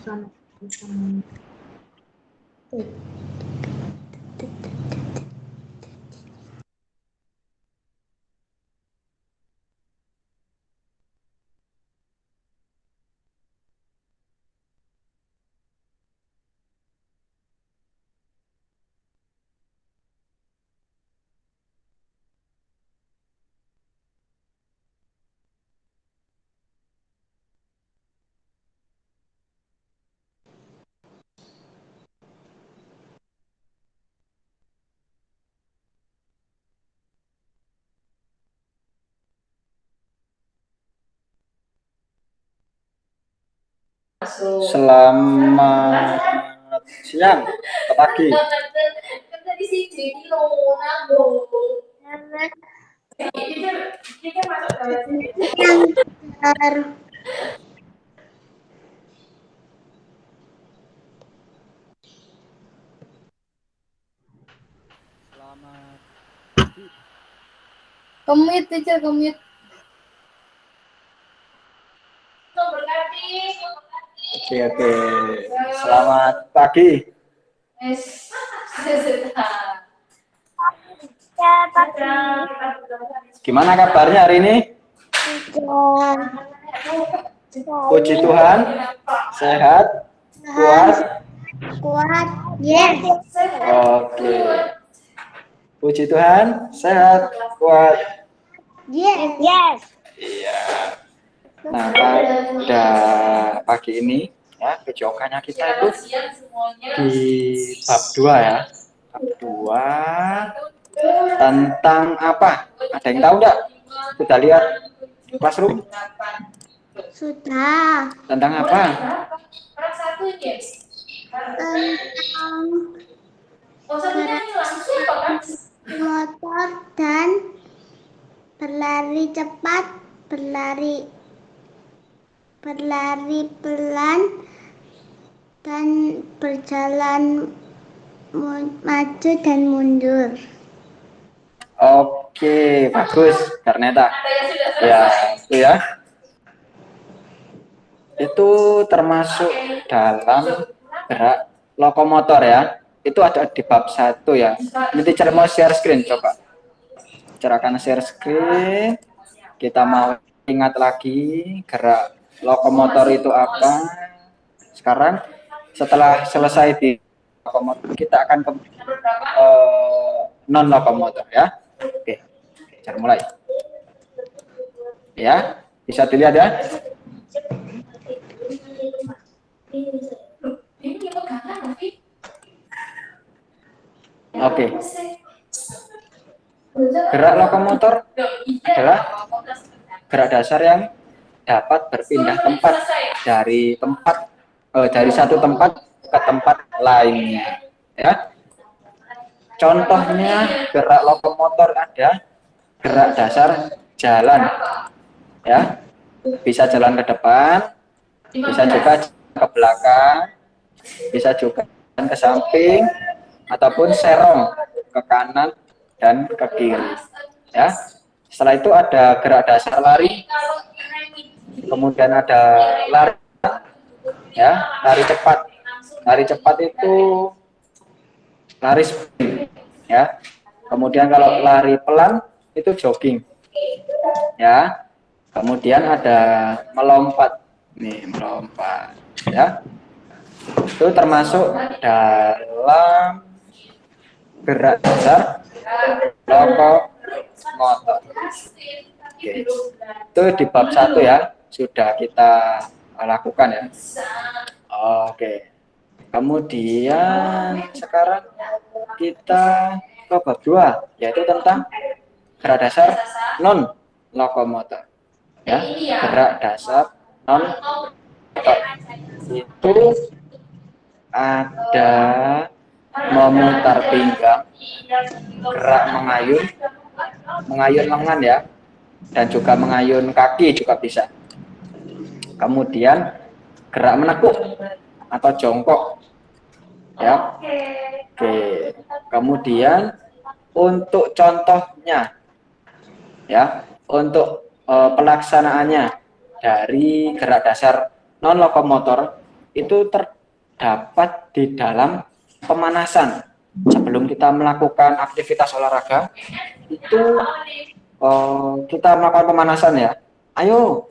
Selamat siang atau pagi. Selamat pagi. Kemit teacher, kemit. Oke. Selamat pagi. Gimana kabarnya hari ini? Puji Tuhan, sehat, kuat. Yes. Oke. Puji Tuhan, sehat, kuat. Yes. Iya. Nah, pada pagi ini ya, kejokannya kita itu di bab 2 ya. Bab 2 tentang apa? Ada yang tahu enggak? Sudah lihat classroom? Sudah. Tentang apa? Motor dan berlari cepat, berlari pelan, dan berjalan maju dan mundur. Oke, bagus, Karneta. Ya, itu ya. Itu termasuk dalam gerak lokomotor ya. Itu ada di bab 1 ya. Ini teacher mau share screen, coba. Teacher akan share screen. Kita mau ingat lagi gerak lokomotor itu apa. Sekarang setelah selesai di lokomotor, kita akan ke non lokomotor ya. Oke, teacher mulai. Ya, bisa dilihat ya. Oke. Gerak lokomotor adalah gerak dasar yang dapat berpindah tempat dari satu tempat ke tempat lainnya. Ya. Contohnya gerak lokomotor ada gerak dasar jalan. Ya. Bisa jalan ke depan, bisa juga ke belakang, bisa juga ke samping, ataupun serong ke kanan dan ke kiri. Ya. Setelah itu ada gerak dasar lari, kemudian ada lari, ya, lari cepat. Lari cepat itu lari sprint, ya. Kemudian kalau lari pelan itu jogging, ya. Kemudian ada melompat, nih melompat, ya. Itu termasuk dalam gerak dasar lokomotor. Oke. Itu di bab 1 ya, sudah kita lakukan ya. Oke. Kemudian sekarang kita ke bab 2, yaitu tentang gerak dasar non lokomotor. Ya, gerak dasar non lokomotor. Itu ada memutar pinggang, gerak mengayun lengan ya, dan juga mengayun kaki juga bisa. Kemudian gerak menekuk atau jongkok, ya. Oke. Kemudian untuk contohnya, ya, untuk pelaksanaannya dari gerak dasar non lokomotor itu terdapat di dalam pemanasan. Sebelum kita melakukan aktivitas olahraga, itu kita melakukan pemanasan ya. Ayo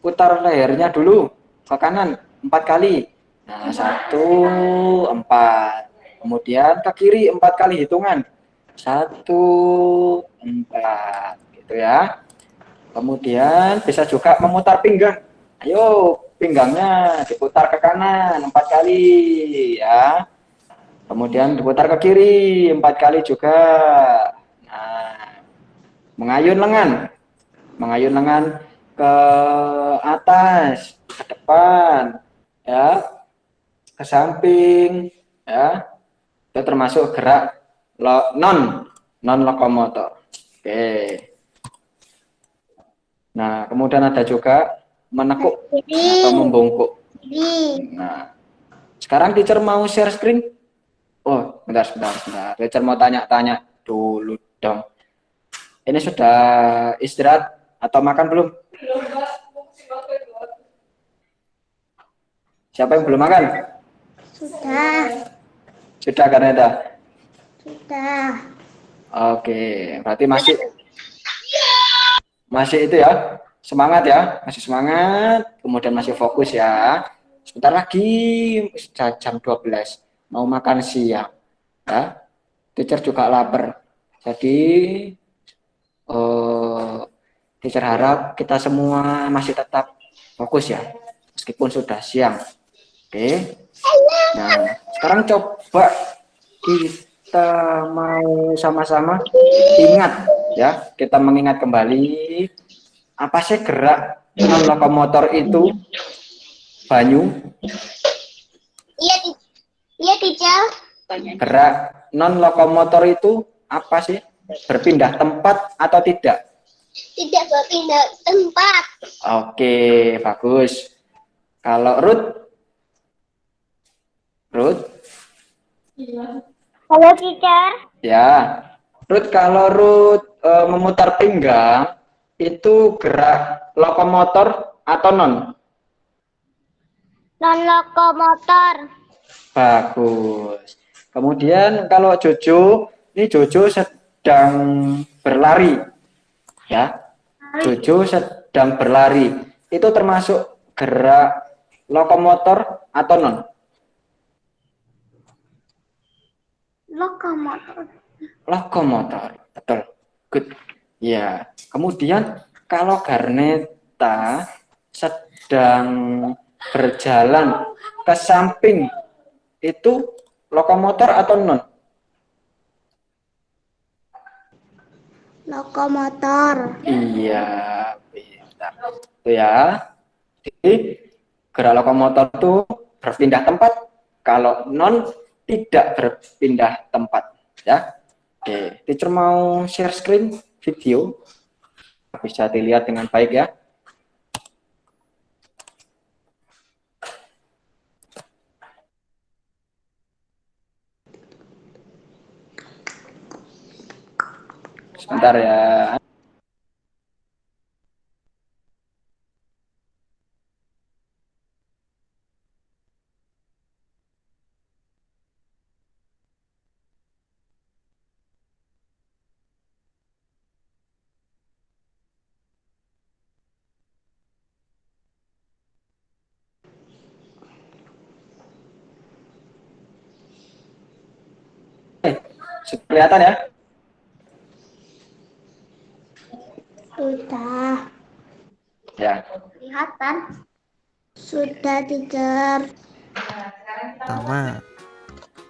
putar lehernya dulu ke kanan 4 kali. Nah, 1, 4. Kemudian ke kiri 4 kali hitungan. 1, 4 gitu ya. Kemudian bisa juga memutar pinggang. Ayo pinggangnya diputar ke kanan 4 kali ya. Kemudian diputar ke kiri 4 kali juga. Nah, mengayun lengan ke atas, ke depan, ya, ke samping, ya. Itu termasuk gerak non lokomotor. Oke. Nah, kemudian ada juga menekuk atau membungkuk. Nah, sekarang teacher mau share screen. Oh, bentar. Teacher mau tanya-tanya dulu dong. Ini sudah istirahat atau makan belum? Siapa yang belum makan? Sudah. Sudah, Kaneda? Sudah. Oke, berarti masih itu ya, semangat ya, masih semangat, kemudian masih fokus ya. Sebentar lagi jam 12 mau makan siang ya. Teacher juga lapar. Jadi teacher harap kita semua masih tetap fokus ya, meskipun sudah siang. Oke. Nah, sekarang coba kita mau sama-sama ingat ya, kita mengingat kembali apa sih gerak non lokomotor itu, Banyu? Iya, teacher. Gerak non lokomotor itu apa sih? Berpindah tempat atau tidak? Tidak berpindah tempat. Oke, bagus. Kalau Ruth, Halo, teacher. ya, Ruth, kalau Ruth memutar pinggang itu gerak lokomotor atau non? Non lokomotor. Bagus. Kemudian kalau Jojo, ini Jojo sedang berlari, ya. Jojo sedang berlari. Itu termasuk gerak lokomotor atau non? Lokomotor. Lokomotor, betul. Good. Ya. Kemudian kalau Garneta sedang berjalan ke samping, itu lokomotor atau non? Lokomotor. Iya, pintar. Itu ya. Jadi gerak lokomotor itu berpindah tempat, kalau non tidak berpindah tempat, ya. Oke, teacher mau share screen video, bisa dilihat dengan baik ya. Sebentar ya. Kelihatan ya? Sudah. Ya. Kelihatan. Sudah, teacher. Pertama,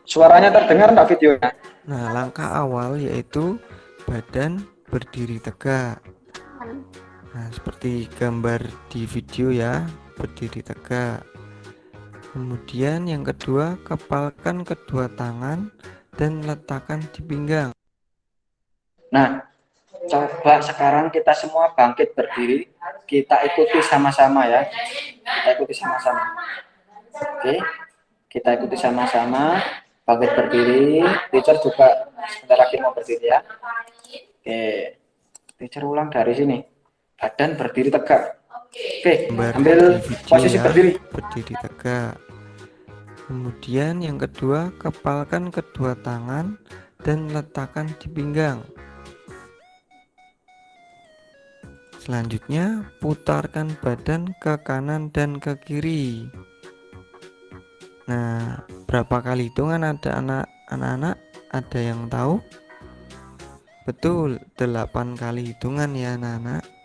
Suaranya terdengar enggak videonya? nah langkah awal yaitu badan berdiri tegak. Nah, seperti gambar di video ya, berdiri tegak. Kemudian yang kedua, kepalkan kedua tangan dan letakkan di pinggang. Nah, coba sekarang kita semua bangkit berdiri, kita ikuti sama-sama ya. Kita ikuti sama-sama. Oke, kita ikuti sama-sama. Bangkit berdiri. Teacher juga sebentar lagi mau berdiri ya. Oke, teacher ulang dari sini. Badan berdiri tegak. Oke, gambar ambil di video posisi ya, berdiri. berdiri tegak. Kemudian yang kedua, kepalkan kedua tangan dan letakkan di pinggang. Selanjutnya, putarkan badan ke kanan dan ke kiri. Nah, berapa kali hitungan ada anak-anak? Ada yang tahu? Betul, 8 kali hitungan ya anak-anak.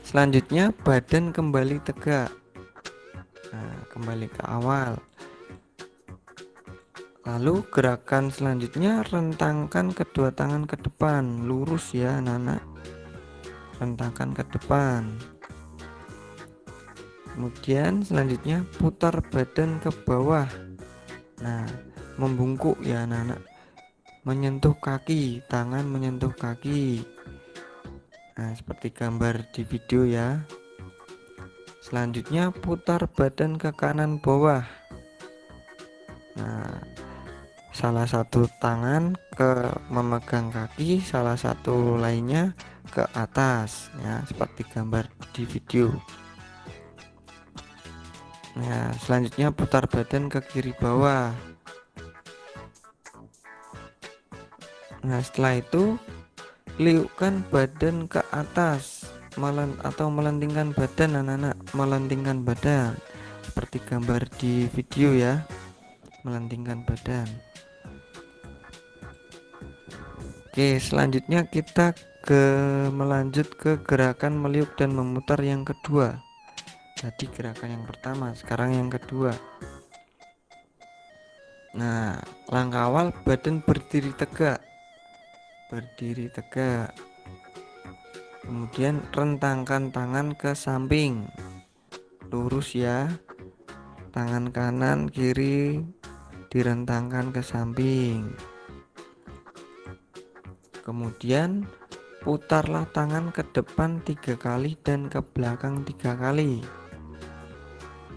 Selanjutnya, badan kembali tegak. Nah, kembali ke awal. Lalu gerakan selanjutnya, rentangkan kedua tangan ke depan, lurus ya anak-anak. Rentangkan ke depan. Kemudian selanjutnya putar badan ke bawah. Nah, membungkuk ya anak-anak. Menyentuh kaki, tangan menyentuh kaki. Nah, seperti gambar di video ya. Selanjutnya putar badan ke kanan bawah. Nah, salah satu tangan ke memegang kaki, salah satu lainnya ke atas ya, seperti gambar di video. Nah, selanjutnya putar badan ke kiri bawah. Nah, setelah itu liukkan badan ke atas atau melentingkan badan anak-anak, melentingkan badan seperti gambar di video ya, melentingkan badan. Oke, selanjutnya kita melanjut ke gerakan meliuk dan memutar yang kedua. Tadi gerakan yang pertama, sekarang yang kedua. Nah, langkah awal badan berdiri tegak. Berdiri tegak. Kemudian rentangkan tangan ke samping. Lurus ya. Tangan kanan kiri direntangkan ke samping. Kemudian putarlah tangan ke depan 3 kali dan ke belakang 3 kali.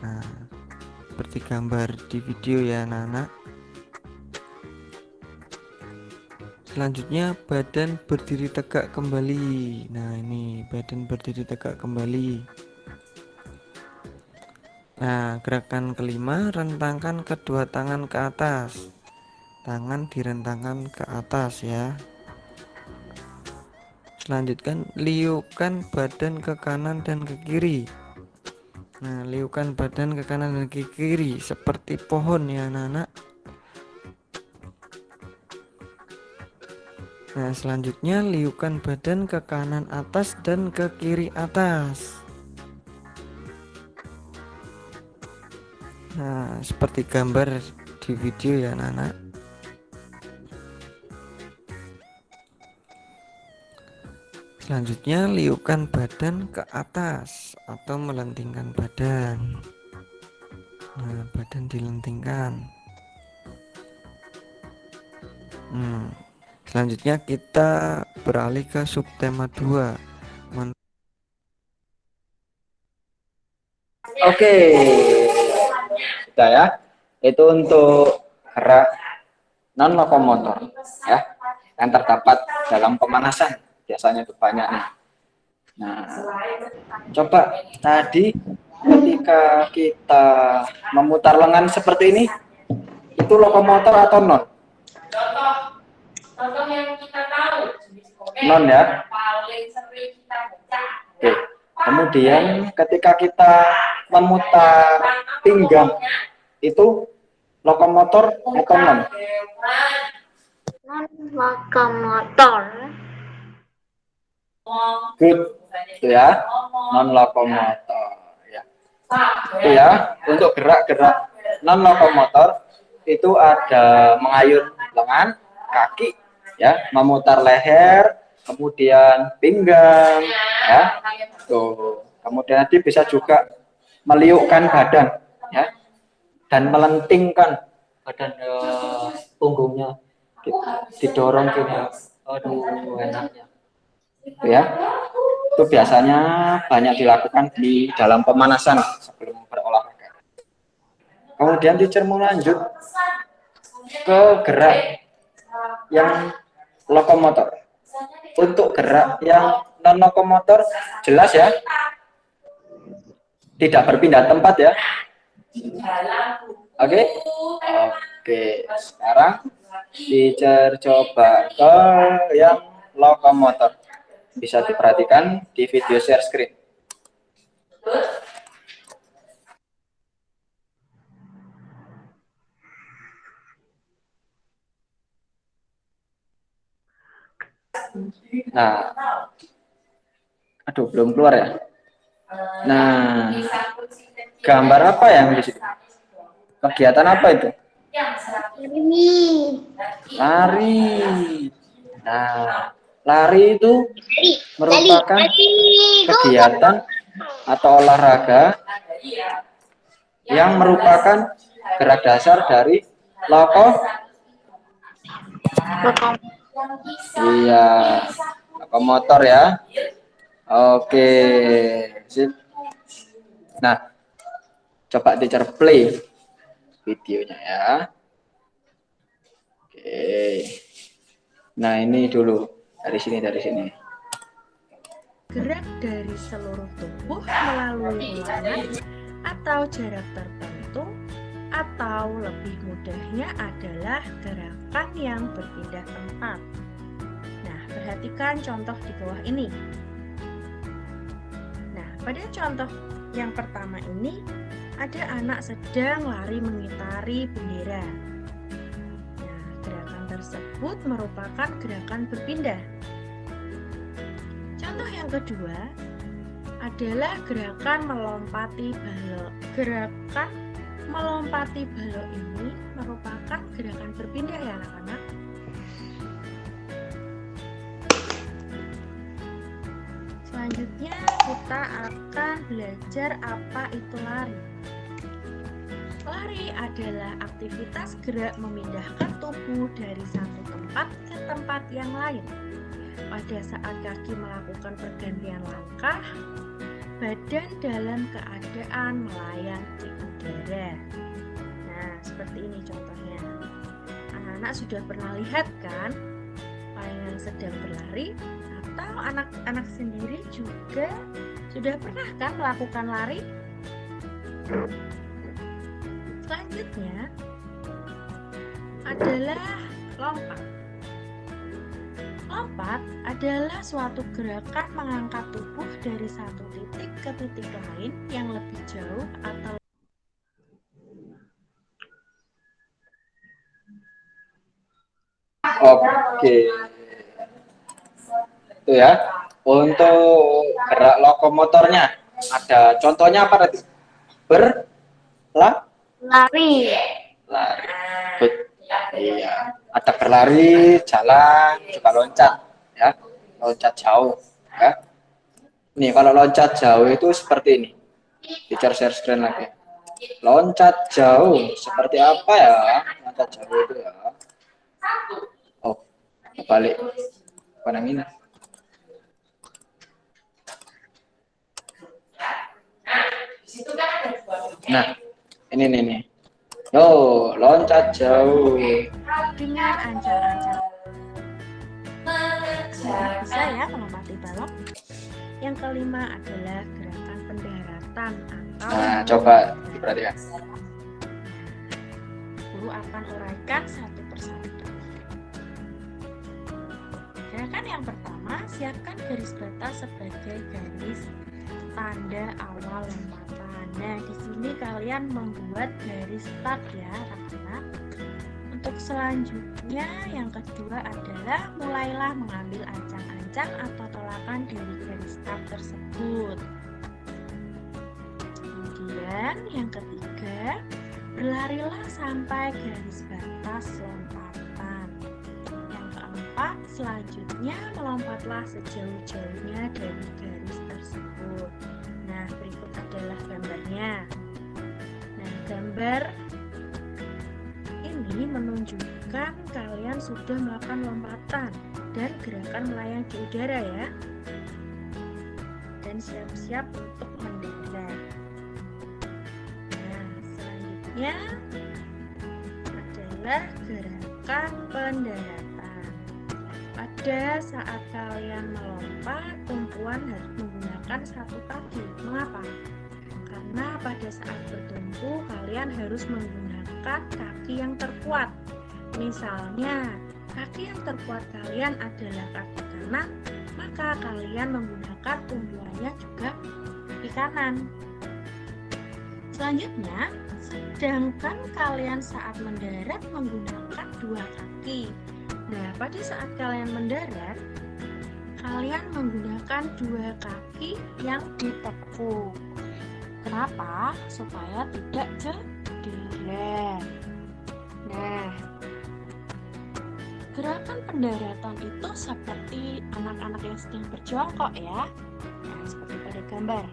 Nah, seperti gambar di video ya anak-anak. Selanjutnya badan berdiri tegak kembali. Nah, ini badan berdiri tegak kembali. Nah, gerakan kelima, rentangkan kedua tangan ke atas. Tangan direntangkan ke atas ya. Selanjutnya liukkan badan ke kanan dan ke kiri. Nah, liukkan badan ke kanan dan ke kiri seperti pohon ya anak-anak. Nah, selanjutnya liukkan badan ke kanan atas dan ke kiri atas. Nah, seperti gambar di video ya anak-anak. Selanjutnya liukkan badan ke atas atau melentingkan badan. Nah, badan dilentingkan. Selanjutnya kita beralih ke subtema 2. Oke, sudah ya. Itu untuk gerak non lokomotor ya, yang terdapat dalam pemanasan. Biasanya itu banyak nih. Nah, coba tadi ketika kita memutar lengan seperti ini, itu lokomotor atau non? Contoh yang kita tahu. Non ya. Paling sering kita baca. Oke. Kemudian ketika kita memutar pinggang, itu lokomotor atau non? Non lokomotor. Good, itu ya, non lokomotor ya. Itu ya, untuk gerak-gerak non lokomotor itu ada mengayun lengan, kaki ya, memutar leher, kemudian pinggang ya. Tuh. Kemudian nanti bisa juga meliukkan badan ya, dan melentingkan badan punggungnya, didorong gitu. Aduh, enaknya. Itu ya, itu biasanya banyak dilakukan di dalam pemanasan sebelum berolahraga. Kemudian teacher mau lanjut ke gerak yang lokomotor. Untuk gerak yang non lokomotor jelas ya, tidak berpindah tempat ya. Oke. Oke, sekarang teacher coba ke yang lokomotor. Bisa diperhatikan di video share screen. Nah, aduh belum keluar ya. Nah, gambar apa yang di situ? Kegiatan apa itu? Ini. Lari. Nah, lari itu merupakan kegiatan atau olahraga yang merupakan gerak dasar dari iya, lokomotor ya. Oke, sip. Nah, coba teacher play videonya ya. Oke. Nah, ini dulu dari sini. Gerak dari seluruh tubuh melalui ulangan atau jarak tertentu, atau lebih mudahnya adalah gerakan yang berpindah tempat. Nah, perhatikan contoh di bawah ini. Nah, pada contoh yang pertama ini ada anak sedang lari mengitari bendera. Nah, gerakan tersebut merupakan gerakan berpindah. Contoh yang kedua adalah gerakan melompati balok. Gerakan melompati balok ini merupakan gerakan berpindah ya anak-anak. Selanjutnya kita akan belajar apa itu lari. Lari adalah aktivitas gerak memindahkan tubuh dari satu tempat ke tempat yang lain. Pada saat kaki melakukan pergantian langkah, badan dalam keadaan melayang di udara. Nah, seperti ini contohnya. Anak-anak sudah pernah lihat kan yang sedang berlari, atau anak-anak sendiri juga sudah pernah kan melakukan lari? Selanjutnya adalah lompat. Lompat adalah suatu gerakan mengangkat tubuh dari satu titik ke titik lain yang lebih jauh atau Oke. Itu ya. Untuk gerak lokomotornya ada contohnya apa tadi? Lari. Iya, ada berlari, jalan, juga loncat ya. Loncat jauh ya. Nih, kalau loncat jauh itu seperti ini. Teacher share screen lagi. Loncat jauh seperti apa ya? Loncat jauh itu ya. Oh, balik. Apa namanya? Nah, ini nih. Yo, loncat jauh. dengan ancang-ancang. Bisa ya melompati balok. Yang kelima adalah gerakan pendaratan atau Nah, coba diperhatikan. Guru akan uraikan satu persatu. Gerakan yang pertama, siapkan garis batas sebagai garis tanda awal lompatan. Nah, di sini kalian membuat garis start ya, anak-anak. Untuk selanjutnya, yang kedua adalah mulailah mengambil ancang-ancang atau tolakan dari garis start tersebut. Kemudian yang ketiga, berlarilah sampai garis batas lompatan. Yang keempat, selanjutnya melompatlah sejauh-jauhnya dari garis tersebut. Nah, berikut adalah gambarnya. Nah, gambar ini menunjukkan kalian sudah melakukan lompatan dan gerakan melayang di udara ya. Dan siap-siap untuk mendarat. Nah, selanjutnya adalah gerakan pendaratan. Pada saat kalian melompat, tumpuan harus menggunakan satu kaki. Mengapa? Karena Karena pada saat bertumpu kalian harus menggunakan kaki yang terkuat. Misalnya, kaki yang terkuat kalian adalah kaki kanan, maka kalian menggunakan tumpuannya juga kaki kanan. Selanjutnya, sedangkan kalian saat mendarat menggunakan dua kaki. Nah, pada saat kalian mendarat, kalian menggunakan dua kaki yang ditekuk. Kenapa? Supaya tidak cedera. Nah, gerakan pendaratan itu seperti anak-anak yang sedang berjongkok ya. Nah, seperti pada gambar.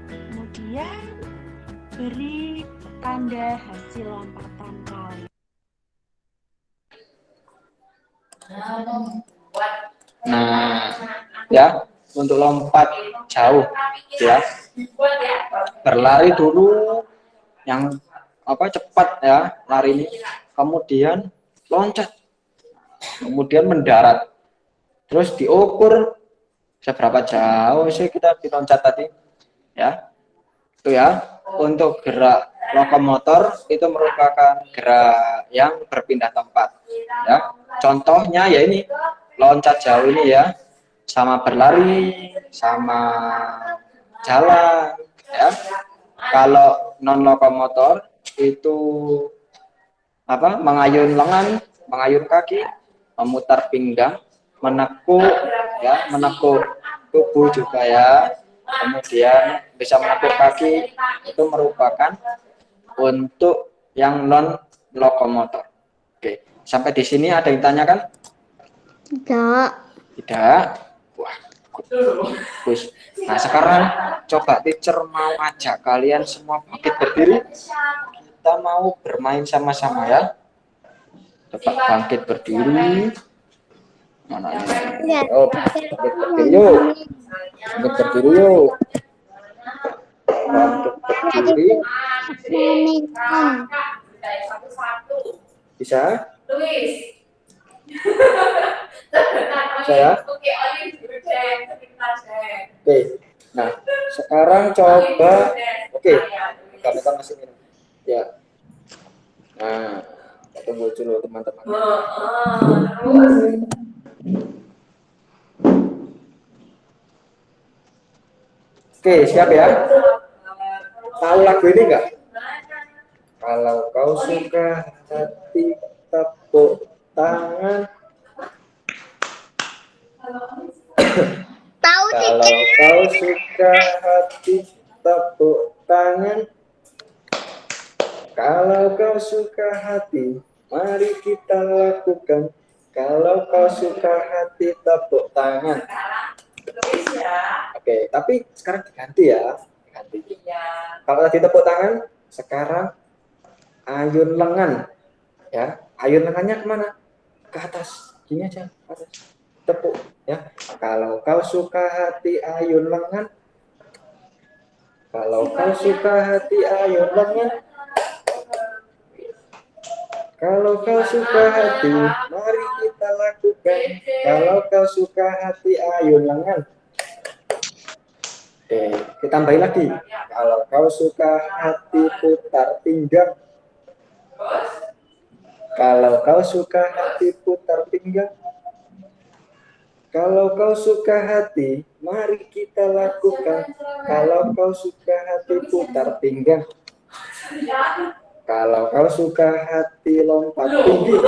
Kemudian beri tanda hasil lompatan kalian. Nah, ya, untuk lompat jauh ya. Berlari dulu yang cepat ya, lari ini. Kemudian loncat. Kemudian mendarat. Terus diukur seberapa jauh sih kita diloncat tadi. Ya. Itu ya. Untuk gerak lokomotor itu merupakan gerak yang berpindah tempat ya. Contohnya ya ini loncat jauh ini ya, sama berlari, sama jalan ya. Kalau non lokomotor itu mengayun lengan, mengayun kaki, memutar pinggang, menekuk ya, menekuk tubuh juga ya. Kemudian bisa menekuk kaki, itu merupakan untuk yang non lokomotor. Oke, sampai di sini ada yang tanyakan? Tidak. Tidak. Wah, bagus. Nah, sekarang coba teacher mau ajak kalian semua bangkit berdiri. Kita mau bermain sama-sama ya. Coba bangkit berdiri. Mana ini? Oh, bangkit berdiri yuk. Bangkit berdiri yuk. Bangkit berdiri. Bisa? Saya? Oke. Nah, sekarang coba. Oke. Kita masih minum. Ya. Nah, tunggu dulu teman-teman. Oke, siap ya? Tahu lagu ini enggak? Kalau kau suka hati tepuk tangan. Tahu Kalau kau suka hati tepuk tangan. Kalau kau suka hati, mari kita lakukan. Kalau kau suka hati tepuk tangan. Oke, tapi sekarang diganti ya. Diganti. Kalau tadi tepuk tangan, sekarang ayun lengan. Ya, ayun lengannya kemana? Ke atas. Gini aja, ke atas. Tepuk ya. Kalau kau suka hati ayun lengan. Kalau kau suka hati ayun lengan. Kalau kau suka hati, mari kita lakukan. Kalau kau suka hati ayun lengan. Oke, kita tambahin lagi. Kalau kau suka hati putar pinggang. Kalau kau suka hati putar pinggang. Kalau kau suka hati, mari kita lakukan. Kalau kau suka hati putar pinggang. Kalau kau suka hati lompat tinggi.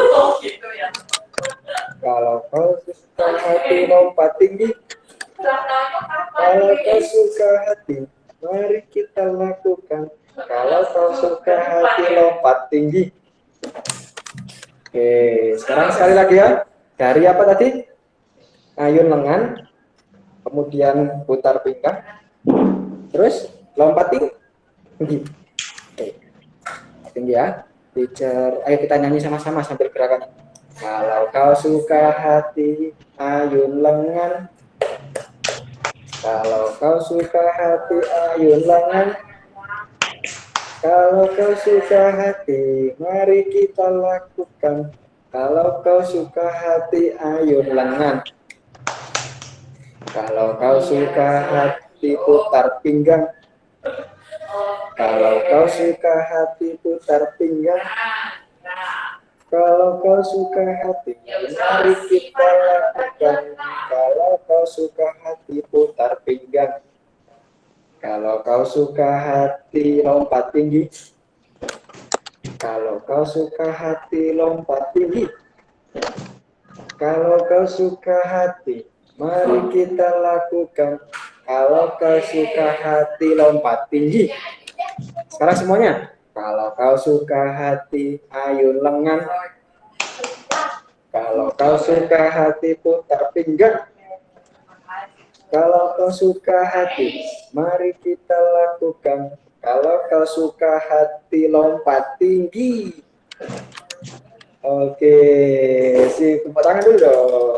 Kalau kau suka hati lompat tinggi. Kalau kau suka hati, mari kita lakukan. Kalau kau suka hati lompat tinggi. Oke, sekarang sekali lagi ya. Dari apa tadi? Ayun lengan, kemudian putar pinggang, terus lompat tinggi. Oke, tinggi ya. Teacher, ayo kita nyanyi sama-sama sambil gerakan. Kalau kau suka hati, ayun lengan. Kalau kau suka hati, ayun lengan. Kalau kau suka hati, mari kita lakukan. Kalau kau suka hati, ayun lengan. Kalau kau suka hati, hati putar pinggang. Kalau kau suka hati putar pinggang. Kalau kau suka hati, mari kita lakukan. Kalau kau suka hati putar pinggang. Kalau kau suka hati lompat tinggi. Kalau kau suka hati lompat tinggi. Kalau kau suka hati, mari kita lakukan. Kalau kau suka hati lompat tinggi. Sekarang semuanya. Kalau kau suka hati ayun lengan. Kalau kau suka hati putar pinggang. Kalau kau suka hati, mari kita lakukan. Kalau kau suka hati lompat tinggi. Oke, tepuk tangan dulu dong.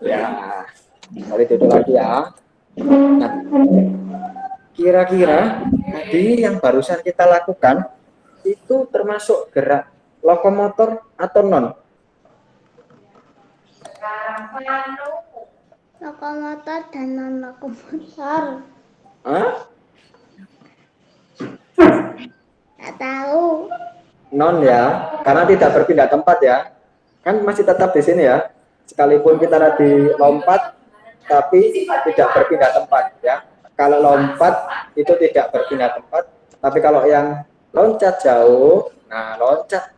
Ya, mari duduk lagi ya. Nah, kira-kira tadi yang barusan kita lakukan itu termasuk gerak lokomotor atau non? Lokomotor dan non lokomotor. Hah? Nggak tahu. Non ya, karena tidak berpindah tempat ya. Kan masih tetap di sini ya. Sekalipun kita tadi lompat, tapi tidak berpindah tempat ya. Kalau lompat itu tidak berpindah tempat, tapi kalau yang loncat jauh, nah loncat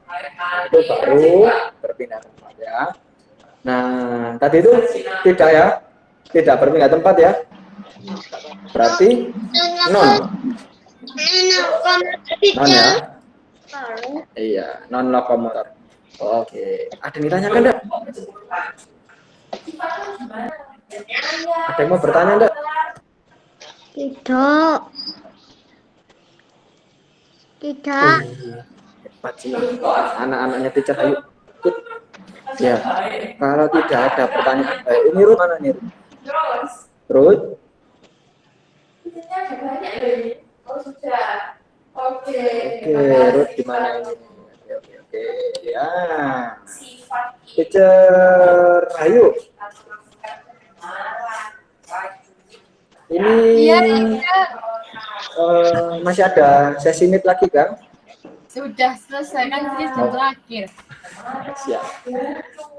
itu baru berpindah tempat ya. Nah, tadi itu tidak ya, tidak berpindah tempat ya. Berarti non ya. Iya, non lokomotor. Oke, ada yang ditanyakan enggak? Ada yang mau bertanya enggak? Tidak. Tidak. Hebat sih anak-anaknya teacher. Ayo ikut. Ya, kalau tidak ada pertanyaan, ini Ruth mana nih? Ruth? Oke, Ruth gimana ini? Oke, ya. Teacher Ayu. Ini masih ada sesi meet lagi kan? Sudah selesai kan ini sudah terakhir. Siap.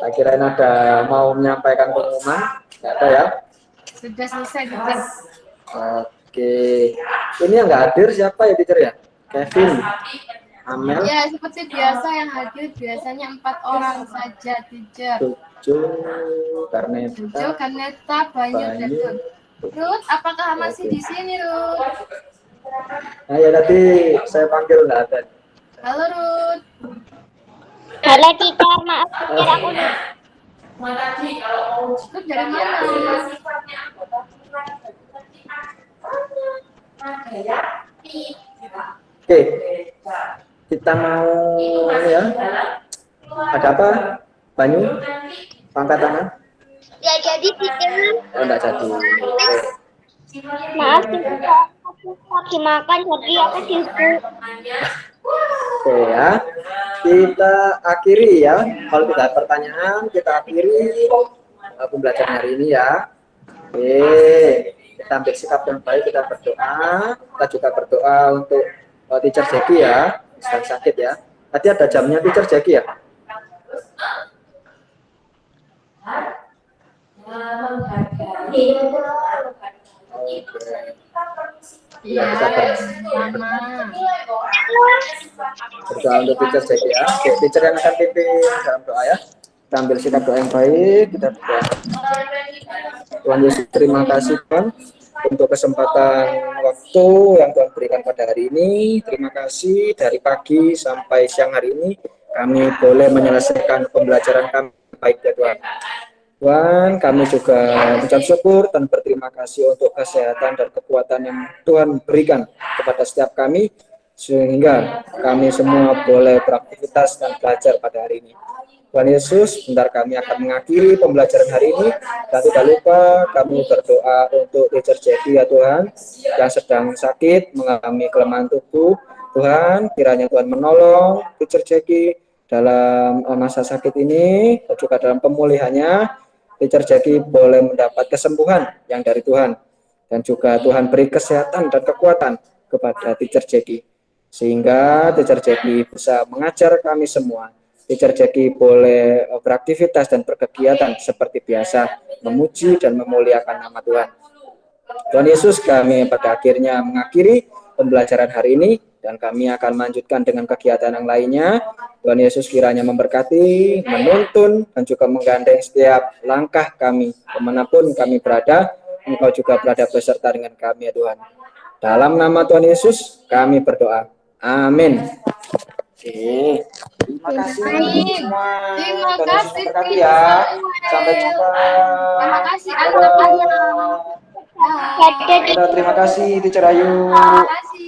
Tak kirain ada mau menyampaikan pengumuman, nggak ada ya? Sudah selesai teacher. Oke. Ini yang nggak hadir siapa ya teacher ya? Kevin, Amel, Ya seperti biasa yang hadir biasanya 4 orang saja teacher. Tujuh, Jojo, Karneta, Kaneta, Banyu, dan Banyu. Ruth, apakah masih di sini Ruth? Nah ya tadi saya panggil nggak ada. Halo Ruth. Halo teacher, maaf teacher aku Ruth dari mana? Oke, kita mau ya. Ada apa? Banyu, angkat tangan. ya jadi teacher. Oh, enggak jadi. Oke. Maaf teacher, aku lagi makan jadi aku sibuk. Oke ya, kita akhiri ya. Kalau tidak ada pertanyaan, kita akhiri pembelajaran hari ini ya. Oke, kita ambil sikap yang baik, kita berdoa. Kita juga berdoa untuk teacher Jackie ya, sedang sakit ya. Tadi ada jamnya teacher Jackie ya. Iya, sama. Berdoa untuk teacher Jackie ya. Oke, teacher yang akan pimpin dalam doa ya. Kita ambil sikap doa yang baik, kita berdoa. Tuhan Yesus, terima kasih Tuhan untuk kesempatan waktu yang Tuhan berikan pada hari ini. Terima kasih dari pagi sampai siang hari ini kami boleh menyelesaikan pembelajaran kami baik ya Tuhan. Tuhan, kami juga mengucap syukur dan berterima kasih untuk kesehatan dan kekuatan yang Tuhan berikan kepada setiap kami sehingga kami semua boleh beraktivitas dan belajar pada hari ini. Tuhan Yesus, bentar kami akan mengakhiri pembelajaran hari ini. Dan tidak lupa kami berdoa untuk teacher Jackie ya Tuhan, yang sedang sakit, mengalami kelemahan tubuh. Tuhan, kiranya Tuhan menolong teacher Jackie dalam masa sakit ini, dan juga dalam pemulihannya. Teacher Jackie boleh mendapat kesembuhan yang dari Tuhan. Dan juga Tuhan beri kesehatan dan kekuatan kepada Teacher Jackie. Sehingga Teacher Jackie bisa mengajar kami semua. Teacher Jackie boleh beraktivitas dan berkegiatan seperti biasa, memuji dan memuliakan nama Tuhan. Tuhan Yesus, kami pada akhirnya mengakhiri pembelajaran hari ini dan kami akan melanjutkan dengan kegiatan yang lainnya. Tuhan Yesus kiranya memberkati, menuntun, dan juga menggandeng setiap langkah kami. Kemanapun kami berada, Engkau juga berada beserta dengan kami ya Tuhan. Dalam nama Tuhan Yesus, kami berdoa. Amin. Oke, terima kasih semua. Terima Tuhan Yesus kasih, memberkati Teacher ya. Samuel. Sampai jumpa. Terima kasih Dadah. anak-anak. Dadah, Dadah, terima kasih Teacher Ayu. Terima kasih.